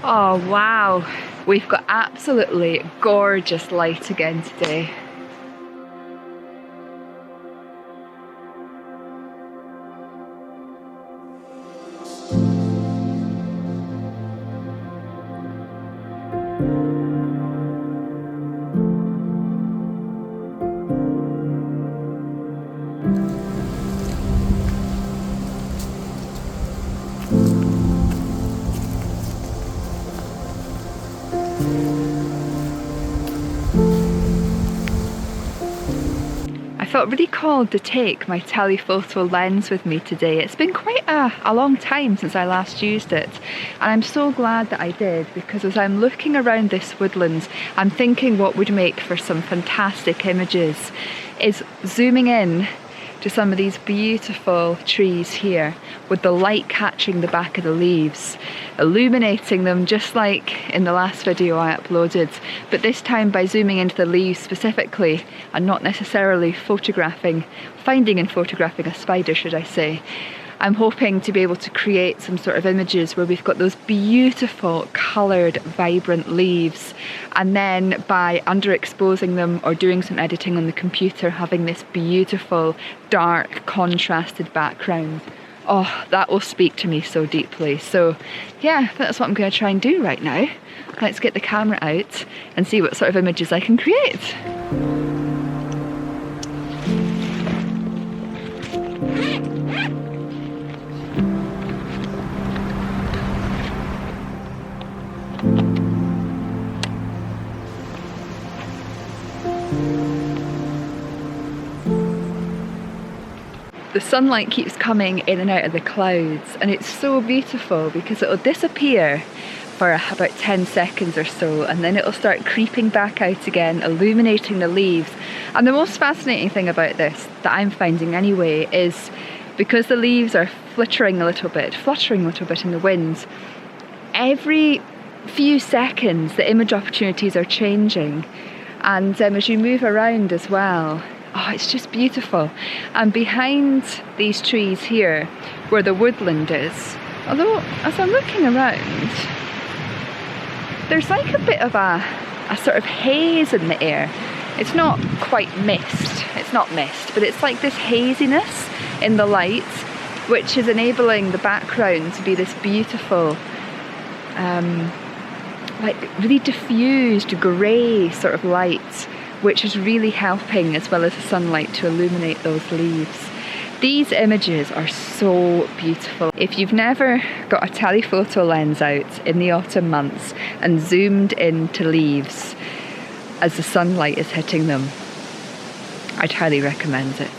Oh wow, we've got absolutely gorgeous light again today. I felt really called to take my telephoto lens with me today. It's been quite a long time since I last used it, and I'm so glad that I did, because as I'm looking around this woodland, I'm thinking what would make for some fantastic images is zooming in to some of these beautiful trees here with the light catching the back of the leaves, illuminating them just like in the last video I uploaded, but this time by zooming into the leaves specifically and not necessarily finding and photographing a spider, should I say. I'm hoping to be able to create some sort of images where we've got those beautiful coloured vibrant leaves, and then by underexposing them or doing some editing on the computer, having this beautiful dark contrasted background. Oh, that will speak to me so deeply. So yeah, that's what I'm going to try and do right now. Let's get the camera out and see what sort of images I can create. The sunlight keeps coming in and out of the clouds, and it's so beautiful because it'll disappear for about 10 seconds or so, and then it'll start creeping back out again, illuminating the leaves. And the most fascinating thing about this, that I'm finding anyway, is because the leaves are fluttering a little bit in the wind, every few seconds the image opportunities are changing, and as you move around as well, oh, it's just beautiful. And behind these trees here, where the woodland is, although as I'm looking around, there's like a bit of a sort of haze in the air. It's not quite mist, but it's like this haziness in the light, which is enabling the background to be this beautiful, like really diffused grey sort of light, which is really helping, as well as the sunlight, to illuminate those leaves. These images are so beautiful. If you've never got a telephoto lens out in the autumn months and zoomed into leaves as the sunlight is hitting them, I'd highly recommend it.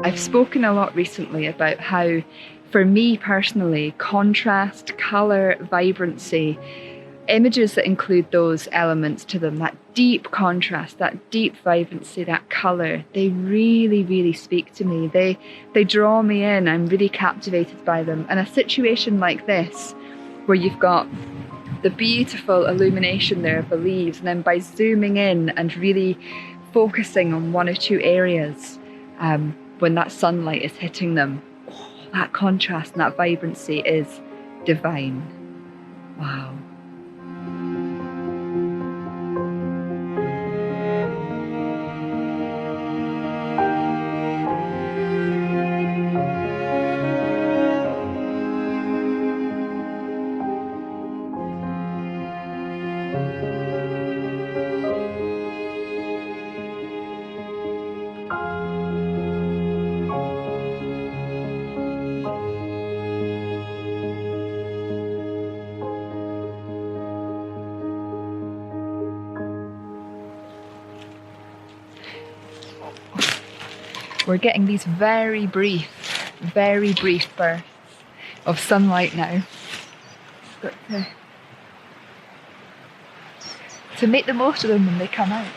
I've spoken a lot recently about how, for me personally, contrast, colour, vibrancy, images that include those elements to them, that deep contrast, that deep vibrancy, that colour, they really, really speak to me. They draw me in. I'm really captivated by them. And a situation like this, where you've got the beautiful illumination there of the leaves, and then by zooming in and really focusing on one or two areas, when that sunlight is hitting them, oh, that contrast and that vibrancy is divine. Wow. We're getting these very brief bursts of sunlight now. Got to to make the most of them when they come out.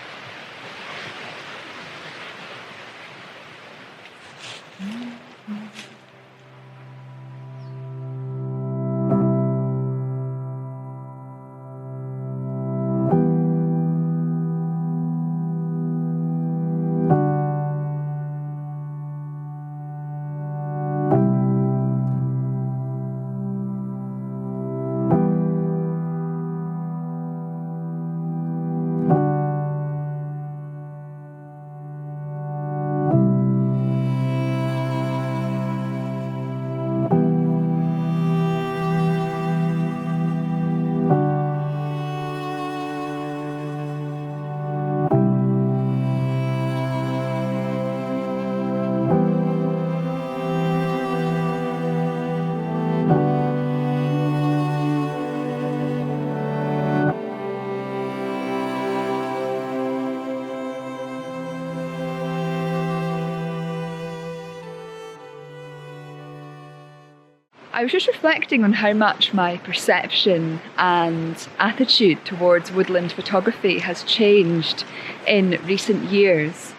I was just reflecting on how much my perception and attitude towards woodland photography has changed in recent years.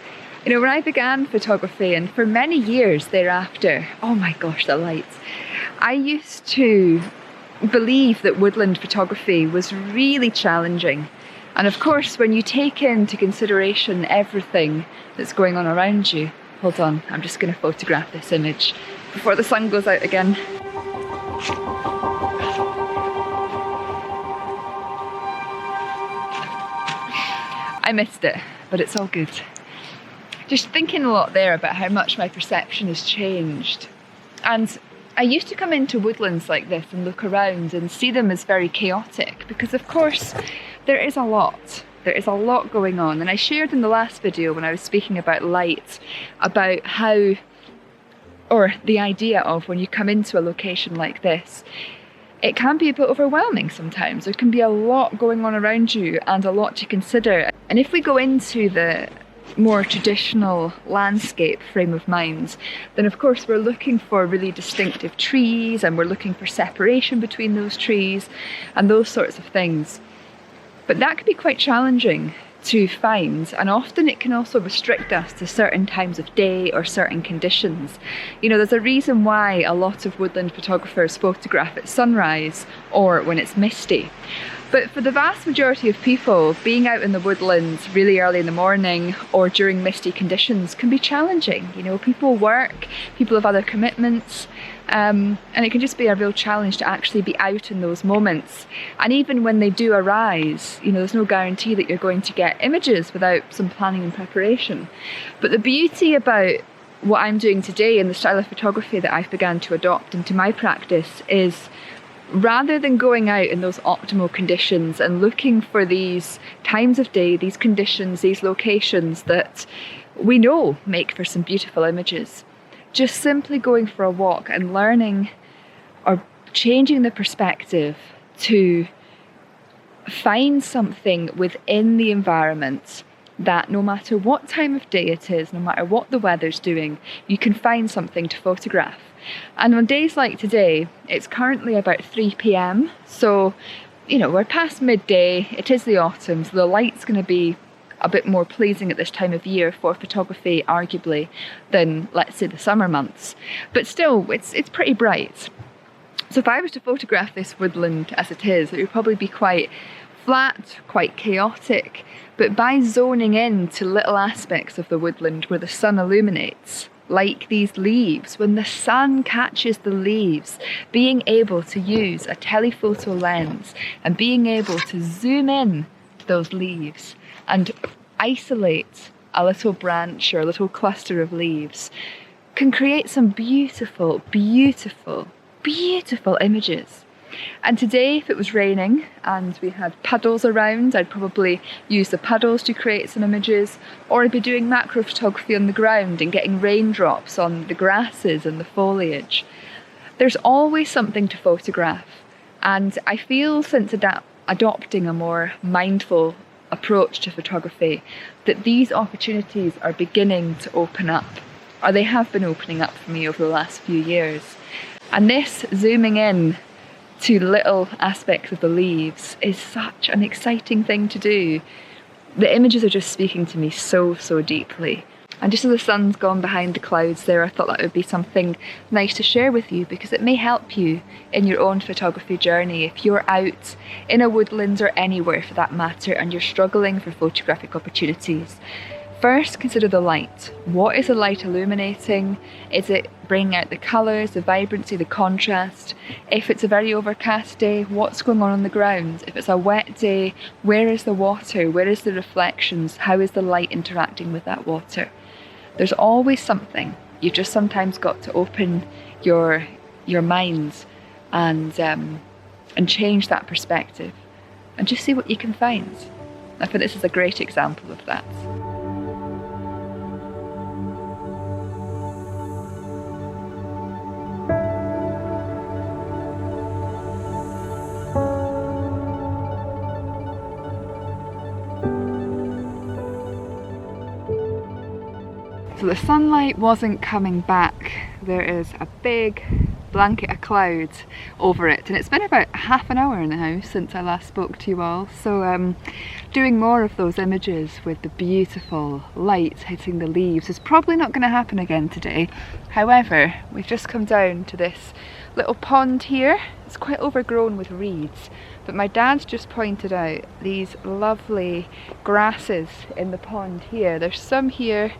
You know, when I began photography, and for many years thereafter, oh my gosh, the lights, I used to believe that woodland photography was really challenging. And of course, when you take into consideration everything that's going on around you, hold on, I'm just going to photograph this image before the sun goes out again. I missed it, but it's all good. Just thinking a lot there about how much my perception has changed. And I used to come into woodlands like this and look around and see them as very chaotic, because of course there is a lot. There is a lot going on. And I shared in the last video when I was speaking about light, about how, or the idea of when you come into a location like this, it can be a bit overwhelming sometimes. There can be a lot going on around you and a lot to consider. And if we go into the more traditional landscape frame of mind, then of course we're looking for really distinctive trees, and we're looking for separation between those trees and those sorts of things. But that can be quite challenging to find, and often it can also restrict us to certain times of day or certain conditions. You know, there's a reason why a lot of woodland photographers photograph at sunrise or when it's misty. But for the vast majority of people, being out in the woodlands really early in the morning or during misty conditions can be challenging. You know, people work, people have other commitments, and it can just be a real challenge to actually be out in those moments. And even when they do arise, you know, there's no guarantee that you're going to get images without some planning and preparation. But the beauty about what I'm doing today and the style of photography that I've begun to adopt into my practice is, rather than going out in those optimal conditions and looking for these times of day, these conditions, these locations that we know make for some beautiful images, just simply going for a walk and learning or changing the perspective to find something within the environment that no matter what time of day it is, no matter what the weather's doing, you can find something to photograph. And on days like today, it's currently about 3 p.m. So, you know, we're past midday, it is the autumn, so the light's going to be a bit more pleasing at this time of year for photography, arguably, than, let's say, the summer months. But still, it's pretty bright. So if I was to photograph this woodland as it is, it would probably be quite flat, quite chaotic. But by zoning in to little aspects of the woodland where the sun illuminates, like these leaves, when the sun catches the leaves, being able to use a telephoto lens and being able to zoom in to those leaves and isolate a little branch or a little cluster of leaves can create some beautiful, beautiful, beautiful images. And today, if it was raining and we had puddles around, I'd probably use the puddles to create some images, or I'd be doing macro photography on the ground and getting raindrops on the grasses and the foliage. There's always something to photograph, and I feel since adopting a more mindful approach to photography that these opportunities are beginning to open up, or they have been opening up for me over the last few years. And this zooming in to little aspects of the leaves is such an exciting thing to do. The images are just speaking to me so deeply. And just as the sun's gone behind the clouds there, I thought that would be something nice to share with you, because it may help you in your own photography journey. If you're out in a woodlands or anywhere for that matter and you're struggling for photographic opportunities, first consider the light. What is the light illuminating? Is it bringing out the colours, the vibrancy, the contrast? If it's a very overcast day, what's going on the ground? If it's a wet day, where is the water? Where is the reflections? How is the light interacting with that water? There's always something. You've just sometimes got to open your mind and change that perspective and just see what you can find. I think this is a great example of that. So the sunlight wasn't coming back. There is a big blanket of clouds over it, and it's been about half an hour now since I last spoke to you all. So doing more of those images with the beautiful light hitting the leaves is probably not going to happen again today. However, we've just come down to this little pond here. It's quite overgrown with reeds, but my dad's just pointed out these lovely grasses in the pond here. There's some here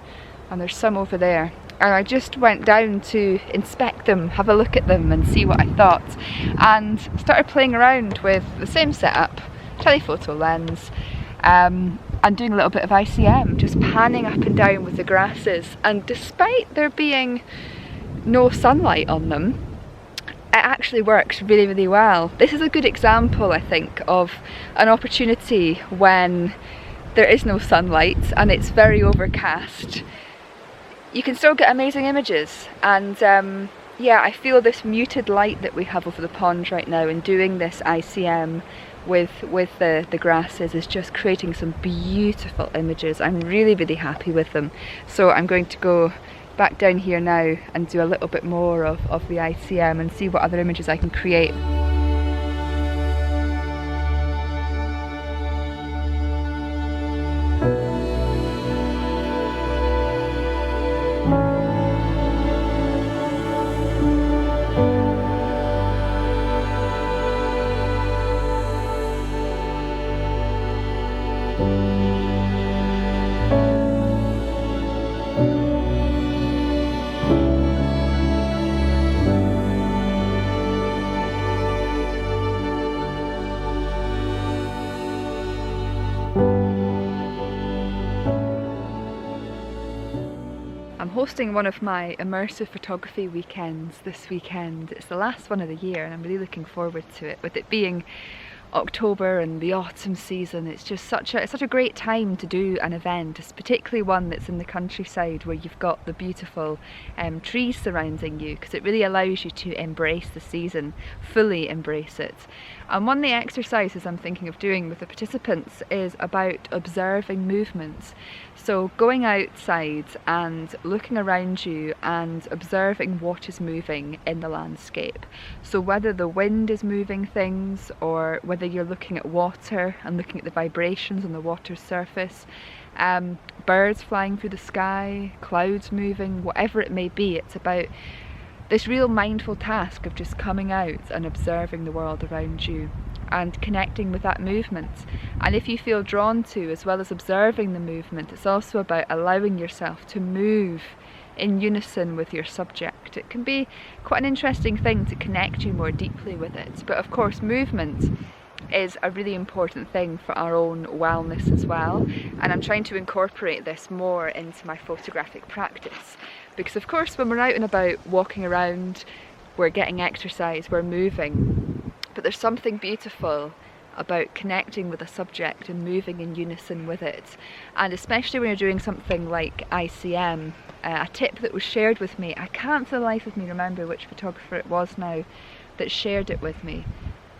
and there's some over there, and I just went down to inspect them, have a look at them and see what I thought, and started playing around with the same setup, telephoto lens, and doing a little bit of ICM, just panning up and down with the grasses. And despite there being no sunlight on them, it actually works really well. This is a good example, I think, of an opportunity when there is no sunlight and it's very overcast. You can still get amazing images, and yeah, I feel this muted light that we have over the pond right now, and doing this ICM with the grasses is just creating some beautiful images. I'm really happy with them. So I'm going to go back down here now and do a little bit more of the ICM and see what other images I can create. I'm hosting one of my immersive photography weekends this weekend. It's the last one of the year and I'm really looking forward to it. With it being October and the autumn season, it's just such a great time to do an event. It's particularly one that's in the countryside where you've got the beautiful trees surrounding you, because it really allows you to embrace the season, fully embrace it. And one of the exercises I'm thinking of doing with the participants is about observing movements. So going outside and looking around you and observing what is moving in the landscape. So whether the wind is moving things, or whether you're looking at water and looking at the vibrations on the water's surface, birds flying through the sky, clouds moving, whatever it may be, it's about this real mindful task of just coming out and observing the world around you and connecting with that movement. And if you feel drawn to, as well as observing the movement, it's also about allowing yourself to move in unison with your subject. It can be quite an interesting thing to connect you more deeply with it. But of course, movement is a really important thing for our own wellness as well, and I'm trying to incorporate this more into my photographic practice, because of course when we're out and about walking around, we're getting exercise, we're moving, but there's something beautiful about connecting with a subject and moving in unison with it. And especially when you're doing something like ICM, a tip that was shared with me, I can't for the life of me remember which photographer it was now that shared it with me,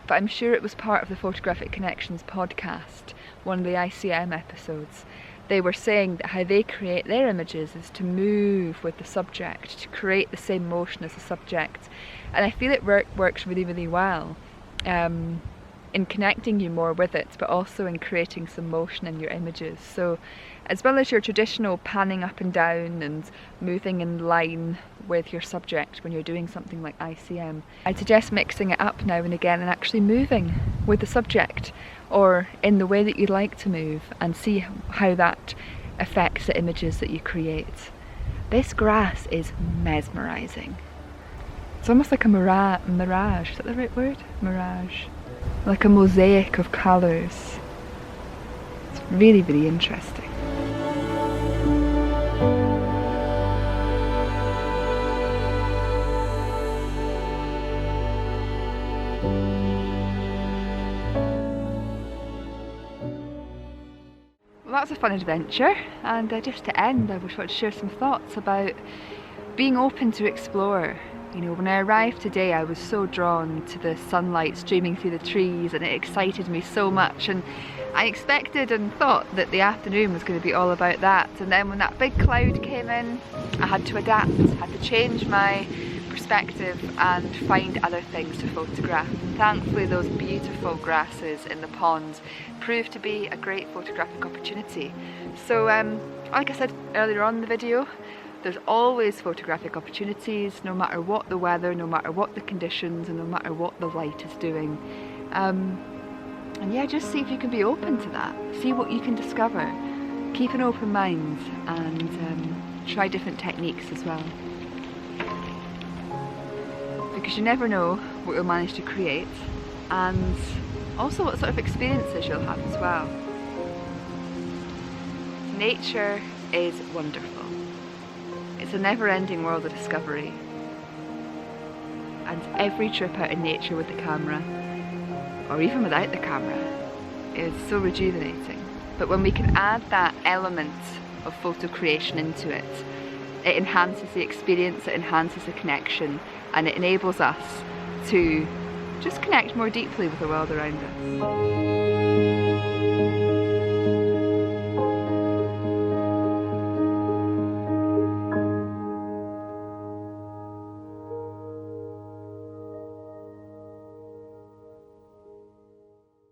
but I'm sure it was part of the Photographic Connections podcast, one of the ICM episodes. They were saying that how they create their images is to move with the subject, to create the same motion as the subject. And I feel it works really well. in connecting you more with it, but also in creating some motion in your images. So as well as your traditional panning up and down and moving in line with your subject when you're doing something like ICM, I'd suggest mixing it up now and again and actually moving with the subject or in the way that you'd like to move, and see how that affects the images that you create. This grass is mesmerising. It's almost like a mirage, is that the right word? Mirage. Like a mosaic of colours. It's really, really interesting. Well, that was a fun adventure, and just to end, I just want to share some thoughts about being open to explore. You know, when I arrived today, I was so drawn to the sunlight streaming through the trees, and it excited me so much, and I expected and thought that the afternoon was going to be all about that. And then when that big cloud came in, I had to adapt, had to change my perspective and find other things to photograph. And thankfully those beautiful grasses in the pond proved to be a great photographic opportunity. So like I said earlier on in the video, there's always photographic opportunities, no matter what the weather, no matter what the conditions, and no matter what the light is doing. And yeah, just see if you can be open to that. See what you can discover. Keep an open mind, and try different techniques as well. Because you never know what you'll manage to create, and also what sort of experiences you'll have as well. Nature is wonderful. It's a never-ending world of discovery, and every trip out in nature with the camera, or even without the camera, is so rejuvenating. But when we can add that element of photo creation into it, it enhances the experience, it enhances the connection, and it enables us to just connect more deeply with the world around us.